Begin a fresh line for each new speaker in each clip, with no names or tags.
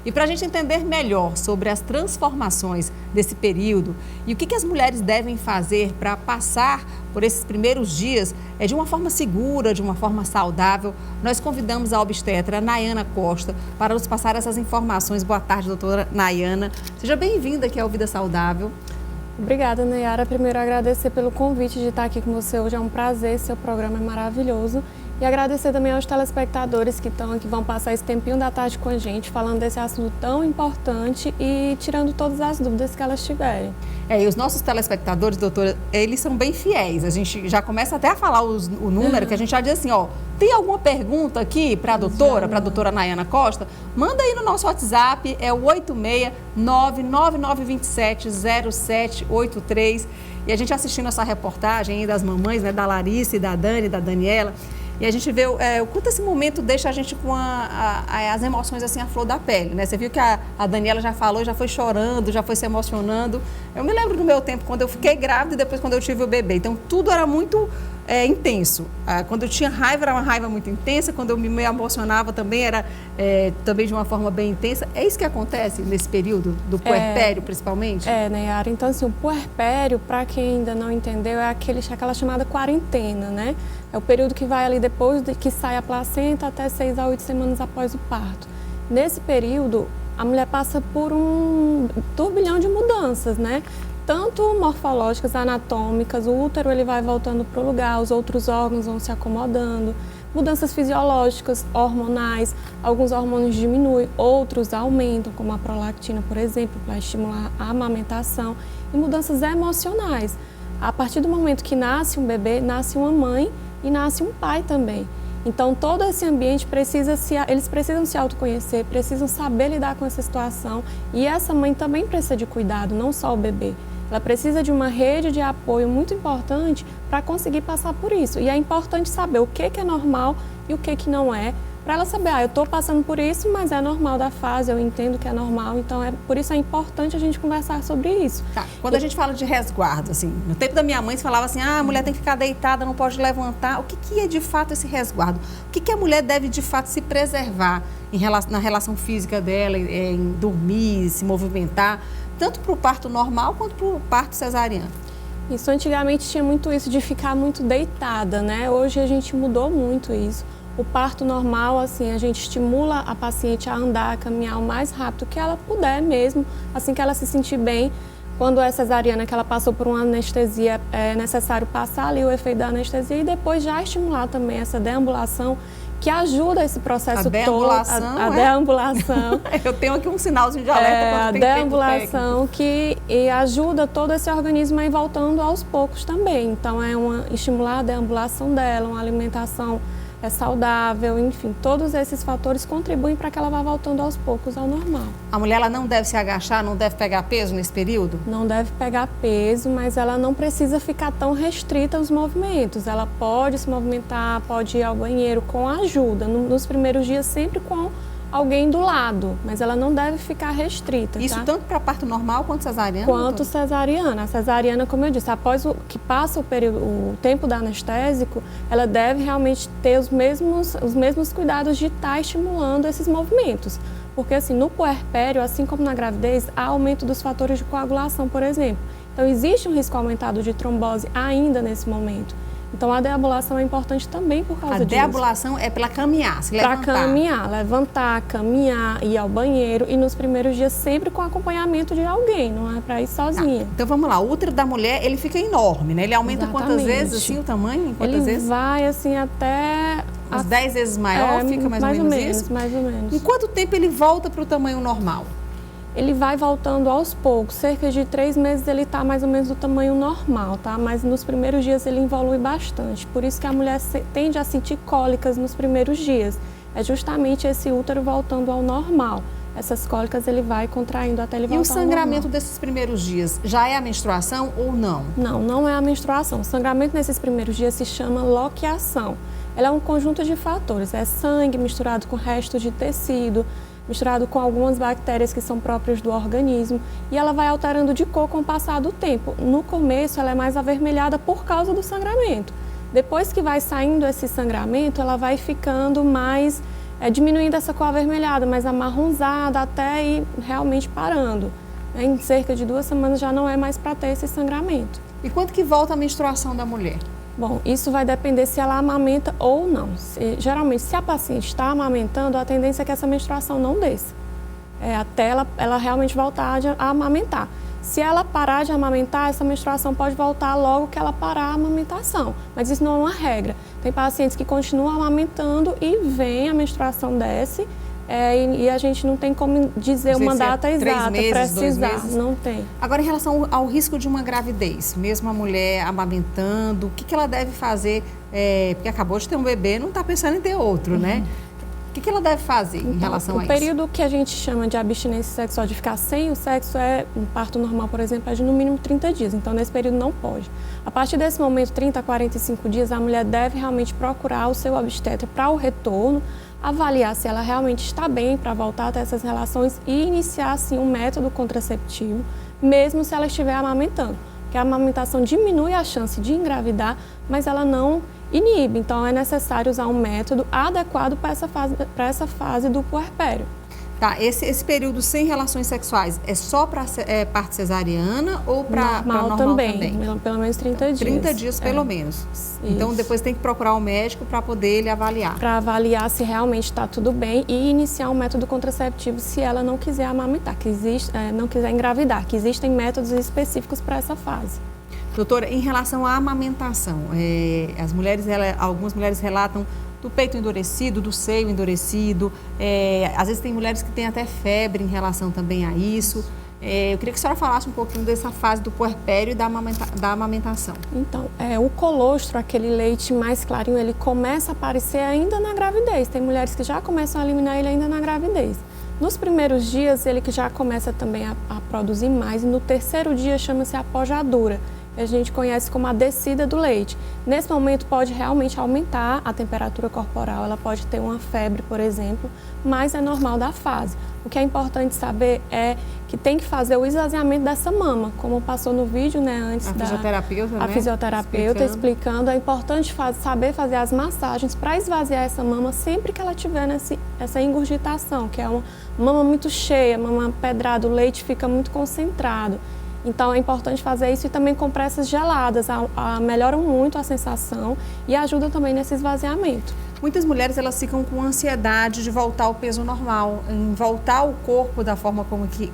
E para a gente entender melhor sobre as transformações desse período e o que as mulheres devem fazer para passar por esses primeiros dias de uma forma segura, de uma forma saudável, nós convidamos a obstetra Nayana Costa para nos passar essas informações. Boa tarde, doutora Nayana. Seja bem-vinda aqui ao Vida Saudável.
Obrigada, Nayara. Primeiro, agradecer pelo convite de estar aqui com você hoje. É um prazer, seu programa é maravilhoso. E agradecer também aos telespectadores que vão passar esse tempinho da tarde com a gente, falando desse assunto tão importante e tirando todas as dúvidas que elas tiverem.
E os nossos telespectadores, doutora, eles são bem fiéis. A gente já começa até a falar o número, que a gente já diz assim, tem alguma pergunta aqui para a doutora Nayana Costa? Manda aí no nosso WhatsApp, é o 869-9927-0783. E a gente assistindo essa reportagem aí das mamães, né, da Larissa e da Dani, da Daniela, e a gente vê o quanto esse momento deixa a gente com as emoções assim à flor da pele, né? Você viu que a Daniela já falou, já foi chorando, já foi se emocionando. Eu me lembro do meu tempo, quando eu fiquei grávida e depois quando eu tive o bebê. Então, tudo era muito intenso. Quando eu tinha raiva, era uma raiva muito intensa. Quando eu me emocionava também, era também de uma forma bem intensa. É isso que acontece nesse período do puerpério, principalmente?
Nayara. Então, assim, o puerpério, para quem ainda não entendeu, é aquela chamada quarentena, né? É o período que vai ali depois que sai a placenta até 6 a 8 semanas após o parto. Nesse período, a mulher passa por um turbilhão de mudanças, né? Tanto morfológicas, anatômicas, o útero ele vai voltando para o lugar, os outros órgãos vão se acomodando, mudanças fisiológicas, hormonais, alguns hormônios diminuem, outros aumentam, como a prolactina, por exemplo, para estimular a amamentação, e mudanças emocionais. A partir do momento que nasce um bebê, nasce uma mãe e nasce um pai também. Então, todo esse ambiente eles precisam se autoconhecer, precisam saber lidar com essa situação, e essa mãe também precisa de cuidado, não só o bebê. Ela precisa de uma rede de apoio muito importante para conseguir passar por isso. E é importante saber o que é normal e o que não é, para ela saber, eu estou passando por isso, mas é normal da fase, eu entendo que é normal, então por isso é importante a gente conversar sobre isso.
Tá. Quando a gente fala de resguardo, assim, no tempo da minha mãe se falava assim, a mulher tem que ficar deitada, não pode levantar. O que é de fato esse resguardo? O que a mulher deve de fato se preservar na relação física dela, em dormir, se movimentar, tanto para o parto normal quanto para o parto cesariano?
Isso, antigamente tinha muito isso de ficar muito deitada, né? Hoje a gente mudou muito isso. O parto normal, assim, a gente estimula a paciente a andar, a caminhar o mais rápido que ela puder mesmo, assim que ela se sentir bem. Quando é cesariana, que ela passou por uma anestesia, é necessário passar ali o efeito da anestesia e depois já estimular também essa deambulação, que ajuda esse processo todo. A deambulação.
Eu tenho aqui um sinalzinho de alerta quando tem
a deambulação que ajuda todo esse organismo a ir voltando aos poucos também. Então, estimular a deambulação dela, uma alimentação saudável, enfim, todos esses fatores contribuem para que ela vá voltando aos poucos ao normal.
A mulher ela não deve se agachar, não deve pegar peso nesse período?
Não deve pegar peso, mas ela não precisa ficar tão restrita aos movimentos. Ela pode se movimentar, pode ir ao banheiro com ajuda, nos primeiros dias sempre com alguém do lado, mas ela não deve ficar restrita.
Isso tanto para parto normal quanto cesariana?
Quanto cesariana. A cesariana, como eu disse, após que passa o tempo da anestésico, ela deve realmente ter os mesmos cuidados de estar estimulando esses movimentos. Porque assim, no puerpério, assim como na gravidez, há aumento dos fatores de coagulação, por exemplo. Então, existe um risco aumentado de trombose ainda nesse momento. Então, a deambulação é importante também por causa disso.
A deambulação é para caminhar, se levantar.
Para caminhar, levantar, caminhar, ir ao banheiro e nos primeiros dias sempre com acompanhamento de alguém, não é para ir sozinha.
Então, vamos lá, o útero da mulher, ele fica enorme, né? Ele aumenta quantas vezes, assim, o tamanho? Quantas vezes?
Vai, assim, até...
Uns 10 vezes maior, fica mais ou menos isso?
Mais ou menos.
Em quanto tempo ele volta para o tamanho normal?
Ele vai voltando aos poucos, cerca de 3 meses ele está mais ou menos do tamanho normal, tá? Mas nos primeiros dias ele evolui bastante, por isso que a mulher tende a sentir cólicas nos primeiros dias. É justamente esse útero voltando ao normal. Essas cólicas ele vai contraindo até ele voltar ao normal.
E o sangramento desses primeiros dias, já é a menstruação ou não?
Não, não é a menstruação. O sangramento nesses primeiros dias se chama loqueação. Ela é um conjunto de fatores, é sangue misturado com restos de tecido, misturado com algumas bactérias que são próprias do organismo, e ela vai alterando de cor com o passar do tempo. No começo, ela é mais avermelhada por causa do sangramento. Depois que vai saindo esse sangramento, ela vai ficando mais diminuindo essa cor avermelhada, mas amarronzada até ir realmente parando. Em cerca de 2 semanas já não é mais para ter esse sangramento.
E quando que volta a menstruação da mulher?
Bom, isso vai depender se ela amamenta ou não. Geralmente, se a paciente está amamentando, a tendência é que essa menstruação não desça. Até ela realmente voltar a amamentar. Se ela parar de amamentar, essa menstruação pode voltar logo que ela parar a amamentação. Mas isso não é uma regra. Tem pacientes que continuam amamentando e vem a menstruação desce e a gente não tem como dizer uma data exata,
3 meses, 2 meses.
Não tem.
Agora, em relação ao risco de uma gravidez, mesmo a mulher amamentando, o que ela deve fazer? Porque acabou de ter um bebê, não está pensando em ter outro, né? O que ela deve fazer em relação a isso?
O período que a gente chama de abstinência sexual, de ficar sem o sexo, um parto normal, por exemplo, é de no mínimo 30 dias. Então, nesse período não pode. A partir desse momento, 30 a 45 dias, a mulher deve realmente procurar o seu obstetra para o retorno, avaliar se ela realmente está bem para voltar a ter essas relações e iniciar, assim, um método contraceptivo, mesmo se ela estiver amamentando. Porque a amamentação diminui a chance de engravidar, mas ela não inibe. Então, é necessário usar um método adequado para essa fase do puerpério.
Tá, esse período sem relações sexuais é só para parto cesariana ou para normal também?
Pelo menos 30 dias.
30 dias pelo menos.
Isso.
Então, depois tem que procurar um médico para poder ele avaliar.
Para avaliar se realmente está tudo bem e iniciar um método contraceptivo se ela não quiser amamentar, não quiser engravidar, que existem métodos específicos para essa fase.
Doutora, em relação à amamentação, algumas mulheres relatam do peito endurecido, do seio endurecido, às vezes tem mulheres que têm até febre em relação também a isso. Eu queria que a senhora falasse um pouquinho dessa fase do puerpério e da amamentação.
Então, o colostro, aquele leite mais clarinho, ele começa a aparecer ainda na gravidez. Tem mulheres que já começam a eliminar ele ainda na gravidez. Nos primeiros dias, ele que já começa também a produzir mais, e no terceiro dia chama-se apojadura. A gente conhece como a descida do leite. Nesse momento pode realmente aumentar a temperatura corporal, ela pode ter uma febre, por exemplo, mas é normal da fase. O que é importante saber é que tem que fazer o esvaziamento dessa mama, como passou no vídeo, né, antes
a
fisioterapeuta explicando. É importante saber fazer as massagens para esvaziar essa mama sempre que ela tiver essa ingurgitação, que é uma mama muito cheia, mama pedrada, o leite fica muito concentrado. Então, é importante fazer isso e também compressas geladas, melhoram muito a sensação e ajudam também nesse esvaziamento.
Muitas mulheres, elas ficam com ansiedade de voltar ao peso normal, em voltar ao corpo da forma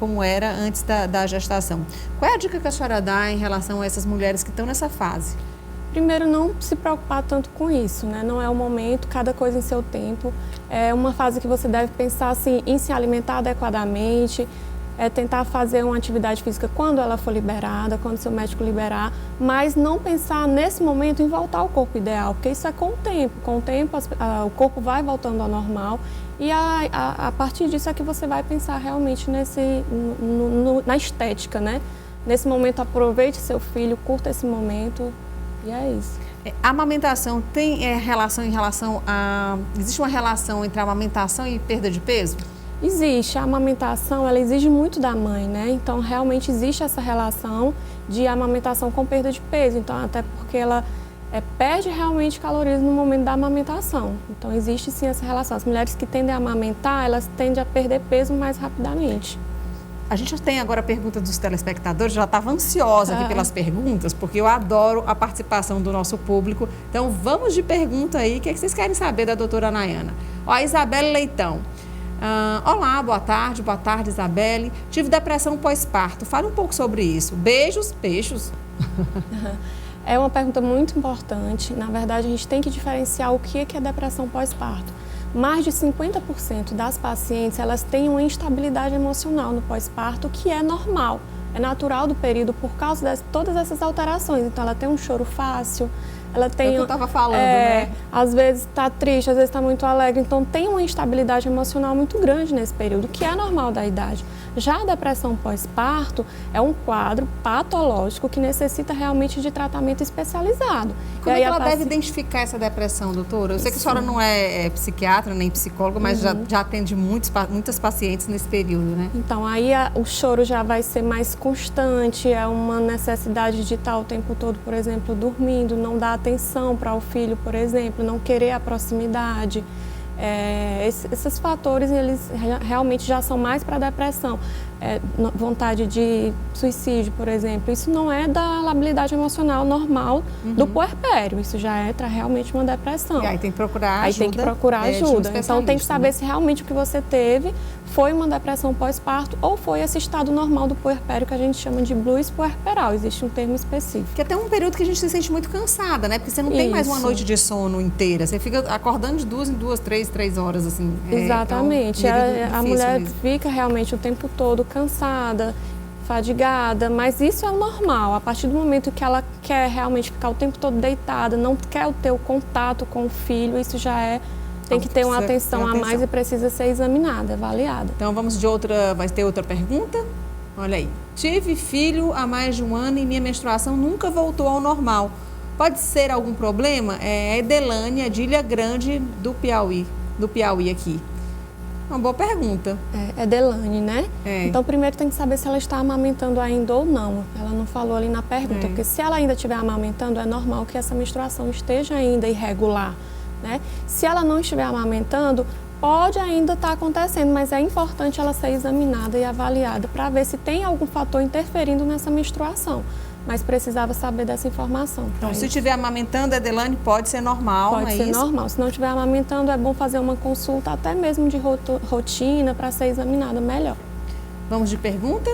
como era antes da gestação. Qual é a dica que a senhora dá em relação a essas mulheres que estão nessa fase?
Primeiro, não se preocupar tanto com isso, né? Não é o momento, cada coisa em seu tempo. É uma fase que você deve pensar assim, em se alimentar adequadamente, tentar fazer uma atividade física quando ela for liberada, quando seu médico liberar, mas não pensar nesse momento em voltar ao corpo ideal, porque isso é com o tempo. Com o tempo, o corpo vai voltando ao normal e a partir disso é que você vai pensar realmente na estética, né? Nesse momento, aproveite seu filho, curta esse momento e é isso.
A amamentação tem existe uma relação entre a amamentação e perda de peso?
Existe. A amamentação, ela exige muito da mãe, né? Então, realmente existe essa relação de amamentação com perda de peso. Então, até porque ela perde realmente calorias no momento da amamentação. Então, existe sim essa relação. As mulheres que tendem a amamentar, elas tendem a perder peso mais rapidamente.
A gente tem agora a pergunta dos telespectadores, já estava ansiosa aqui pelas perguntas, porque eu adoro a participação do nosso público. Então, vamos de pergunta aí. O que vocês querem saber da doutora Nayana? A Isabelle Leitão. Olá, boa tarde, Isabelle. Tive depressão pós-parto. Fale um pouco sobre isso. Beijos, peixos.
É uma pergunta muito importante. Na verdade, a gente tem que diferenciar o que é depressão pós-parto. Mais de 50% das pacientes, elas têm uma instabilidade emocional no pós-parto, que é normal. É natural do período por causa de todas essas alterações. Então, ela tem um choro fácil, ela tem...
É o que eu estava falando, né?
Às vezes está triste, às vezes está muito alegre. Então, tem uma instabilidade emocional muito grande nesse período, que é normal da idade. Já a depressão pós-parto é um quadro patológico que necessita realmente de tratamento especializado.
Como é que ela deve identificar essa depressão, doutora? Eu sei que a senhora não é psiquiatra nem psicóloga, mas já atende muitas pacientes nesse período, né?
Então, aí o choro já vai ser mais constante, é uma necessidade de estar o tempo todo, por exemplo, dormindo, não dar atenção para o filho, por exemplo, não querer a proximidade. Esses fatores, eles realmente já são mais para depressão. Vontade de suicídio, por exemplo, isso não é da labilidade emocional normal do puerpério, isso já é realmente uma depressão.
E aí tem que procurar ajuda.
Aí tem que procurar ajuda. Então tem que saber,
né?
se realmente o que você teve foi uma depressão pós-parto ou foi esse estado normal do puerpério que a gente chama de blues puerperal, existe um termo específico.
Que até um período que a gente se sente muito cansada, né? Porque você não tem mais uma noite de sono inteira, você fica acordando de 2 em 2, 3 horas, assim.
Exatamente, a mulher mesmo. Fica realmente o tempo todo cansada, fadigada, mas isso é o normal. A partir do momento que ela quer realmente ficar o tempo todo deitada, não quer ter o contato com o filho, isso já tem que ter uma atenção a mais e precisa ser examinada, avaliada.
Então vamos vai ter outra pergunta? Olha aí. Tive filho há mais de um ano e minha menstruação nunca voltou ao normal. Pode ser algum problema? É Edelânia de Ilha Grande, do Piauí aqui. Uma boa pergunta.
É Delane, né? Então, primeiro tem que saber se ela está amamentando ainda ou não. Ela não falou ali na pergunta, porque se ela ainda estiver amamentando, é normal que essa menstruação esteja ainda irregular, né? Se ela não estiver amamentando, pode ainda estar acontecendo, mas é importante ela ser examinada e avaliada para ver se tem algum fator interferindo nessa menstruação. Mas precisava saber dessa informação.
Então, se estiver amamentando, Edelane, pode ser normal,
pode ser normal. Se não estiver amamentando, é bom fazer uma consulta até mesmo de rotina para ser examinada melhor.
Vamos de pergunta?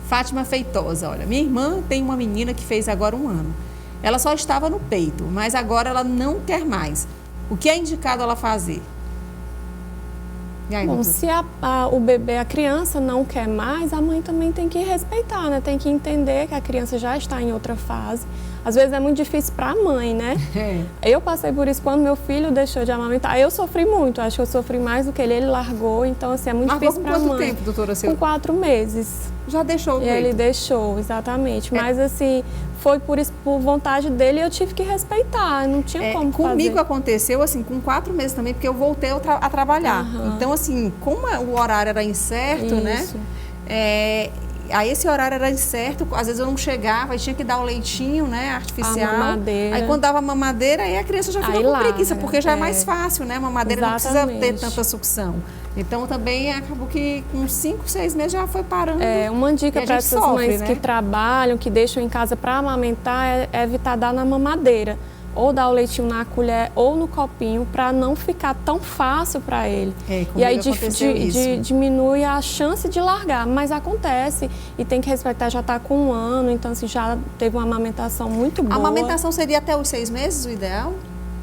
Fátima Feitosa, olha, minha irmã tem uma menina que fez agora 1 ano. Ela só estava no peito, mas agora ela não quer mais. O que é indicado ela fazer? E aí,
bom, se o bebê, a criança não quer mais, a mãe também tem que respeitar, né? Tem que entender que a criança já está em outra fase. Às vezes é muito difícil para a mãe, né? Eu passei por isso quando meu filho deixou de amamentar. Eu sofri muito, acho que eu sofri mais do que ele largou. Então, assim, é muito difícil para a mãe.
Quanto tempo, doutora?
Com 4 meses.
Já deixou o peito?
Ele deixou, exatamente. Mas, assim, foi por vontade dele e eu tive que respeitar, não tinha como fazer.
Comigo aconteceu, assim, com 4 meses também, porque eu voltei a trabalhar. Então, assim, como o horário era incerto, né? Aí esse horário era incerto, às vezes eu não chegava, aí tinha que dar o leitinho, né, artificial.
A mamadeira.
Aí quando dava mamadeira, aí a criança já fica com preguiça, porque já é mais fácil, né? A mamadeira não precisa ter tanta sucção. Então também acabou que com 5, 6 meses já foi parando.
Uma dica para essas mães, né, que trabalham, que deixam em casa para amamentar, é evitar dar na mamadeira. Ou dar o leitinho na colher ou no copinho, para não ficar tão fácil para ele. E aí diminui a chance de largar, mas acontece e tem que respeitar, já está com 1 ano, então assim, já teve uma amamentação muito boa.
A amamentação seria até os 6 meses o ideal?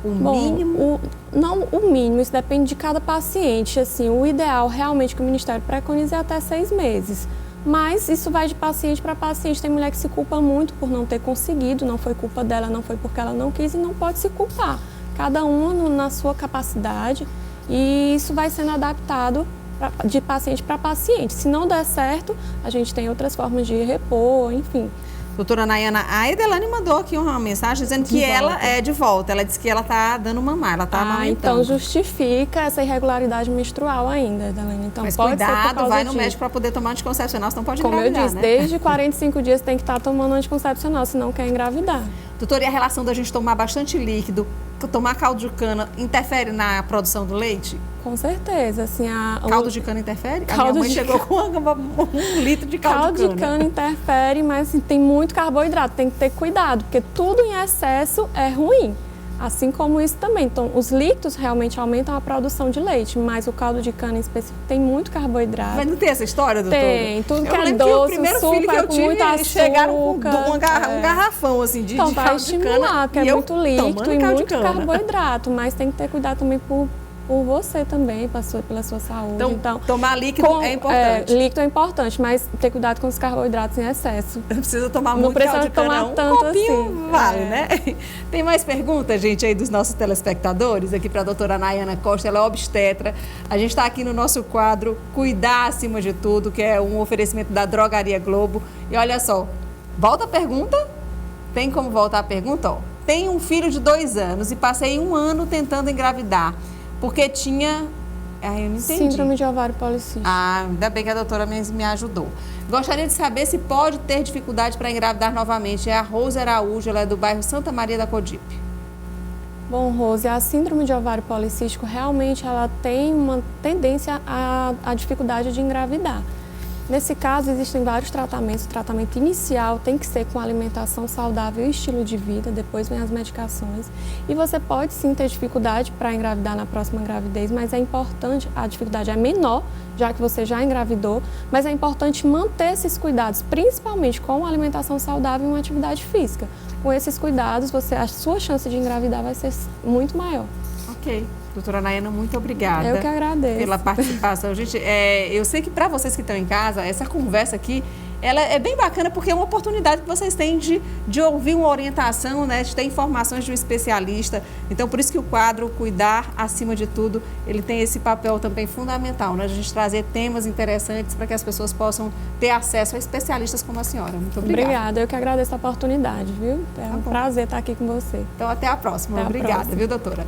Mínimo?
Não o mínimo, isso depende de cada paciente. Assim, o ideal realmente que o Ministério preconiza é até 6 meses. Mas isso vai de paciente para paciente. Tem mulher que se culpa muito por não ter conseguido, não foi culpa dela, não foi porque ela não quis e não pode se culpar. Cada uma na sua capacidade e isso vai sendo adaptado de paciente para paciente. Se não der certo, a gente tem outras formas de repor, enfim.
Doutora Nayana, a Edelane mandou aqui uma mensagem dizendo que ela é de volta. Ela disse que ela está dando mamar, ela está amamentando.
Então justifica essa irregularidade menstrual ainda, Edelane. Então,
mas
pode
cuidado, vai no médico para poder tomar anticoncepcional, senão pode engravidar,
como eu disse,
né?
Desde 45 dias tem que estar tomando anticoncepcional, se não quer engravidar.
Doutora, e a relação da gente tomar bastante líquido, tomar caldo de cana, interfere na produção do leite?
Com certeza. Assim,
caldo de cana interfere? A minha mãe chegou com 1 litro de caldo de cana.
Caldo de cana interfere, mas assim, tem muito carboidrato, tem que ter cuidado, porque tudo em excesso é ruim. Assim como isso também. Então, os líquidos realmente aumentam a produção de leite, mas o caldo de cana em específico tem muito carboidrato.
Mas não tem essa história, doutora?
Tem. Tudo que é doce, o suco é com muito açúcar.
Chegaram com um garrafão assim, de caldo de cana.
Então, vai estimular, porque é muito líquido e muito carboidrato, mas tem que ter cuidado também por você também, pela sua saúde.
Então tomar líquido é importante.
Líquido é importante, mas ter cuidado com os carboidratos em excesso.
Não precisa tomar muito caldo de cana,
não. Tanto
copinho
assim.
Vale, né? Tem mais perguntas, gente, aí dos nossos telespectadores, aqui para a doutora Nayana Costa, ela é obstetra. A gente está aqui no nosso quadro Cuidar Acima de Tudo, que é um oferecimento da Drogaria Globo. E olha só, volta a pergunta? Tem como voltar a pergunta? Ó, tenho um filho de 2 anos e passei 1 ano tentando engravidar. Porque tinha... eu não entendi.
Síndrome de ovário policístico.
Ainda bem que a doutora me ajudou. Gostaria de saber se pode ter dificuldade para engravidar novamente. É a Rose Araújo, ela é do bairro Santa Maria da Codipe.
Bom, Rose, a síndrome de ovário policístico realmente ela tem uma tendência à dificuldade de engravidar. Nesse caso, existem vários tratamentos. O tratamento inicial tem que ser com alimentação saudável e estilo de vida, depois vem as medicações. E você pode sim ter dificuldade para engravidar na próxima gravidez, mas é importante, a dificuldade é menor, já que você já engravidou, mas é importante manter esses cuidados, principalmente com alimentação saudável e uma atividade física. Com esses cuidados, a sua chance de engravidar vai ser muito maior.
Ok. Doutora Nayana, muito obrigada.
Eu que agradeço.
Pela participação. Gente, eu sei que para vocês que estão em casa, essa conversa aqui, ela é bem bacana porque é uma oportunidade que vocês têm de ouvir uma orientação, né, de ter informações de um especialista. Então, por isso que o quadro Cuidar Acima de Tudo, ele tem esse papel também fundamental, né, de a gente trazer temas interessantes para que as pessoas possam ter acesso a especialistas como a senhora. Muito obrigada.
Obrigada, eu que agradeço a oportunidade, viu? É um prazer estar aqui com você.
Então, até a próxima. Obrigada, viu, doutora?